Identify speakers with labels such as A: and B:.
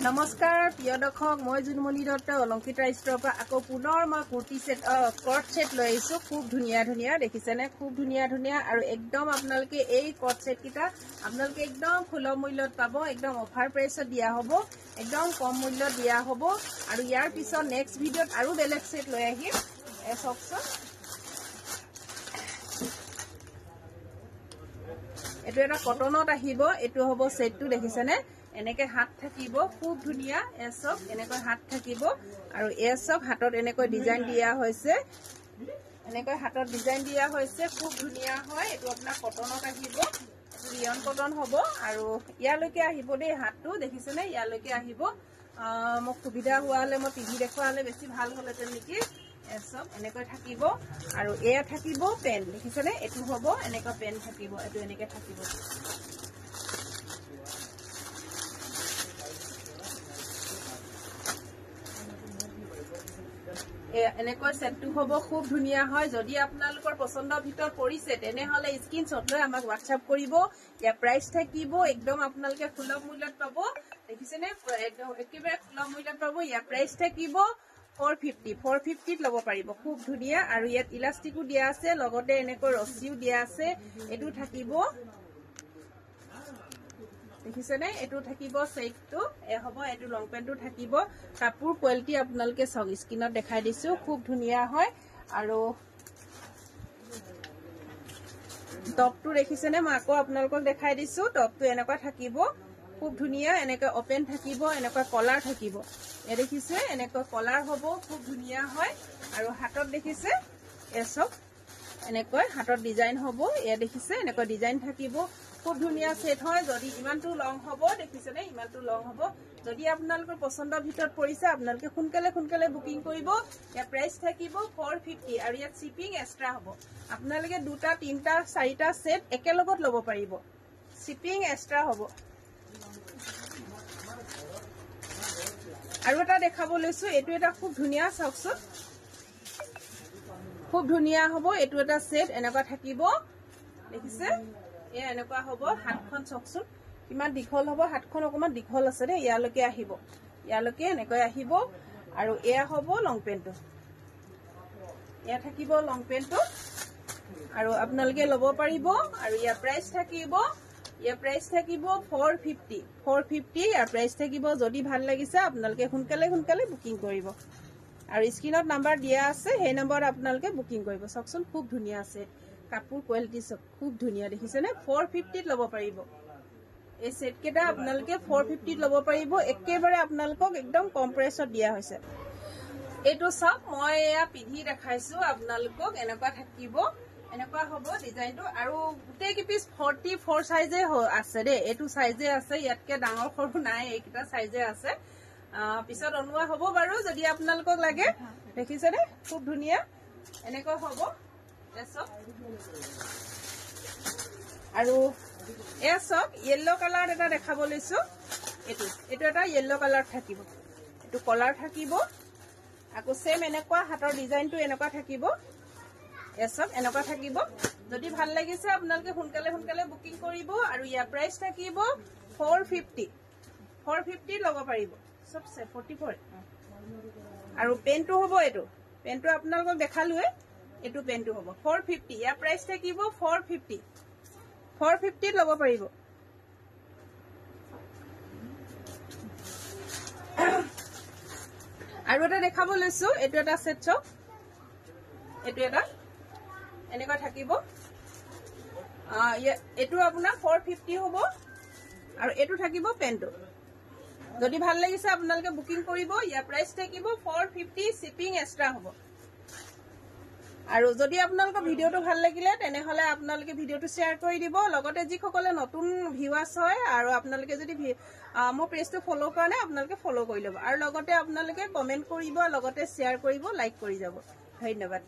A: নমস্কাৰ প্ৰিয় দৰ্শক, মই জুনমণি দত্ত অলংকিতা ষ্টৰৰ পৰা আকৌ পুনৰ মই কুৰ্তি সেট কট সেট লৈ আহিছোঁ। খুব ধুনীয়া ধুনীয়া দেখিছেনে, খুব ধুনীয়া ধুনীয়া আৰু একদম আপোনালোকে এই কট সেট কেইটা আপোনালোকে একদম সুলভ মূল্যত পাব। একদম অফাৰ প্ৰাইচত দিয়া হ'ব, একদম কম মূল্যত দিয়া হ'ব। আৰু ইয়াৰ পিছত নেক্সট ভিডিঅ'ত আৰু বেলেগ সেট লৈ আহিম। চাওকচোন, এইটো এটা কটনত আহিব। এইটো হ'ব সেটটো দেখিছেনে, এনেকে হাত থাকিব, খুব ধুনীয়া। এচক এনেকৈ হাত থাকিব আৰু এচক হাতত এনেকৈ ডিজাইন দিয়া হৈছে, এনেকৈ হাতত ডিজাইন দিয়া হৈছে, খুব ধুনীয়া হয়। এইটো আপোনাৰ কটনত আহিব, ৰিয়ন কটন হ'ব আৰু ইয়ালৈকে আহিব দেই, হাতটো দেখিছেনে, ইয়ালৈকে আহিব। মোক সুবিধা হোৱা হলে মই টিভি দেখুৱা হলে বেছি ভাল হলহেঁতেন নেকি। এচক এনেকৈ থাকিব আৰু এয়া থাকিব পেন, দেখিছেনে, এইটো হ'ব এনেকৈ পেন থাকিব, এইটো এনেকে থাকিব। এনেকৈ সেটটো হ'ব, খুব ধুনীয়া হয়। যদি আপোনালোকৰ পচন্দৰ ভিতৰত পৰিছে তেনেহলে স্ক্ৰীনশ্বট লৈ আমাক হোৱাটছআপ কৰিব। ইয়াৰ প্ৰাইচ থাকিব একদম আপোনালোকে সুলভ মূল্যত পাব, দেখিছেনে, একেবাৰে সুলভ মূল্যত পাব। ইয়াৰ প্ৰাইচ থাকিব 450, 450ত ল'ব পাৰিব, খুব ধুনীয়া। আৰু ইয়াত ইলাষ্টিকো দিয়া আছে, লগতে এনেকৈ ৰছীও দিয়া আছে। এইটো থাকিব, দেখিছেনে, এইটো থাকিব চেটটো হ'ব। এইটো লং পেন্টটো থাকিব। কাপোৰ কোৱালিটি আপোনালোকে চাওক, স্ক্ৰীনত দেখাই দিছো, খুব ধুনীয়া হয়। আৰু টপটো দেখিছেনে, মই আকৌ আপোনালোকক দেখাই দিছো। টপটো এনেকুৱা থাকিব, খুব ধুনীয়া, এনেকৈ অপেন থাকিব, এনেকুৱা কলাৰ থাকিব। এয়া দেখিছে, এনেকৈ কলাৰ হ'ব, খুব ধুনীয়া হয়। আৰু হাতত দেখিছে এচক এনেকৈ হাতত ডিজাইন হ'ব। এয়া দেখিছে, এনেকৈ ডিজাইন থাকিব, খুব ধুনীয়া সেট হয়। যদি ইমানটো লং হ'ব, দেখিছেনে, ইমানটো লং হ'ব। যদি আপোনালোকৰ পচন্দৰ ভিতৰত পৰিছে আপোনালোকে সোনকালে সোনকালে বুকিং কৰিব। ইয়াৰ প্ৰাইচ থাকিব 450 আৰু ইয়াত শ্বিপিং এক্সট্ৰা হ'ব। আপোনালোকে 2টা 3টা 4টা সেট একেলগত ল'ব পাৰিব, শ্বিপিং এক্সট্ৰা হ'ব। আৰু এটা দেখাব লৈছো, এইটো এটা খুব ধুনীয়া, চাওকচোন, খুব ধুনীয়া হ'ব। এইটো এটা সেট এনেকুৱা থাকিব, দেখিছে, এয়া এনেকুৱা হ'ব। হাতখন চাওকচোন কিমান দীঘল হ'ব, হাতখন অকমান দীঘল আছে দেই, ইয়ালৈকে আহিব, ইয়ালৈকে এনেকৈ আহিব। আৰু এয়া হ'ব লং পেন্টটো, এয়া থাকিব লং পেন্টটো আৰু আপোনালোকে ল'ব পাৰিব। আৰু ইয়াৰ প্ৰাইচ থাকিব, ইয়াৰ প্ৰাইচ থাকিব 450, 450 ইয়াৰ প্ৰাইচ থাকিব। যদি ভাল লাগিছে আপোনালোকে সোনকালে সোনকালে বুকিং কৰিব। আৰু স্ক্ৰীনত নাম্বাৰ দিয়া আছে, সেই নম্বৰত আপোনালোকে বুকিং কৰিব। চাওকচোন, খুব ধুনীয়া আছে, কাপোৰ কোৱালিটি চব খুব ধুনীয়া, দেখিছেনে, 450ত ল'ব পাৰিব। এই সেট কেইটা আপোনালোকে 450ত ল'ব পাৰিব। একেবাৰে আপোনালোকক একদম কম প্ৰাইচত দিয়া হৈছে। এইটো চাওক, মই এয়া পিন্ধি দেখাইছো আপোনালোকক, এনেকুৱা থাকিব, এনেকুৱা হ'ব ডিজাইনটো। আৰু গোটেই পিচ 44 চাইজে আছে দেই, এইটো চাইজে আছে, ইয়াতকে ডাঙৰ সৰু নাই, এইকেইটা চাইজে আছে। পিছত অনোৱা হ'ব বাৰু যদি আপোনালোকক লাগে। দেখিছেনে, খুব ধুনীয়া, এনেকুৱা হ'ব। আৰু এয়া চাওক, য়েল্লো কালাৰ এটা দেখাব লৈছো। এইটো এটা য়েল্লো কালাৰ থাকিব, এইটো কলাৰ থাকিব। আকৌ সেম এনেকুৱা হাতৰ ডিজাইনটো এনেকুৱা থাকিব, এয়া চাওক এনেকুৱা থাকিব। যদি ভাল লাগিছে আপোনালোকে সোনকালে সোনকালে বুকিং কৰিব। আৰু ইয়াৰ প্ৰাইচ থাকিব 450, 450 ল'ব পাৰিব। চব 44। আৰু পেনটো হ'ব, এইটো পেনটো আপোনালোকক দেখালোৱে, এইটো পেনটো হ'ব 450। ইয়াৰ প্ৰাইচ থাকিব 450, 450 ল'ব পাৰিব। আৰু এটা দেখাব লৈছো, এইটো এটা সেট চাওক, এইটো এটা এনেকুৱা থাকিব। এইটো আপোনাৰ 450 হ'ব। আৰু এইটো থাকিব পেনটো। যদি ভাল লাগিছে আপোনালোকে বুকিং কৰিব। ইয়াৰ প্ৰাইচ থাকিব 450, শ্বিপিং এক্সট্ৰা হ'ব। আৰু যদি আপোনালোকৰ ভিডিঅ'টো ভাল লাগিলে তেনেহলে আপোনালোকে ভিডিঅ'টো শ্বেয়াৰ কৰি দিব। লগতে যিসকলে নতুন ভিউৱাৰ্ছ হয় আৰু আপোনালোকে যদি মোৰ পেজটো ফ'ল' কৰা নাই আপোনালোকে ফ'ল' কৰি ল'ব। আৰু লগতে আপোনালোকে কমেণ্ট কৰিব, লগতে শ্বেয়াৰ কৰিব, লাইক কৰি যাব। ধন্যবাদ।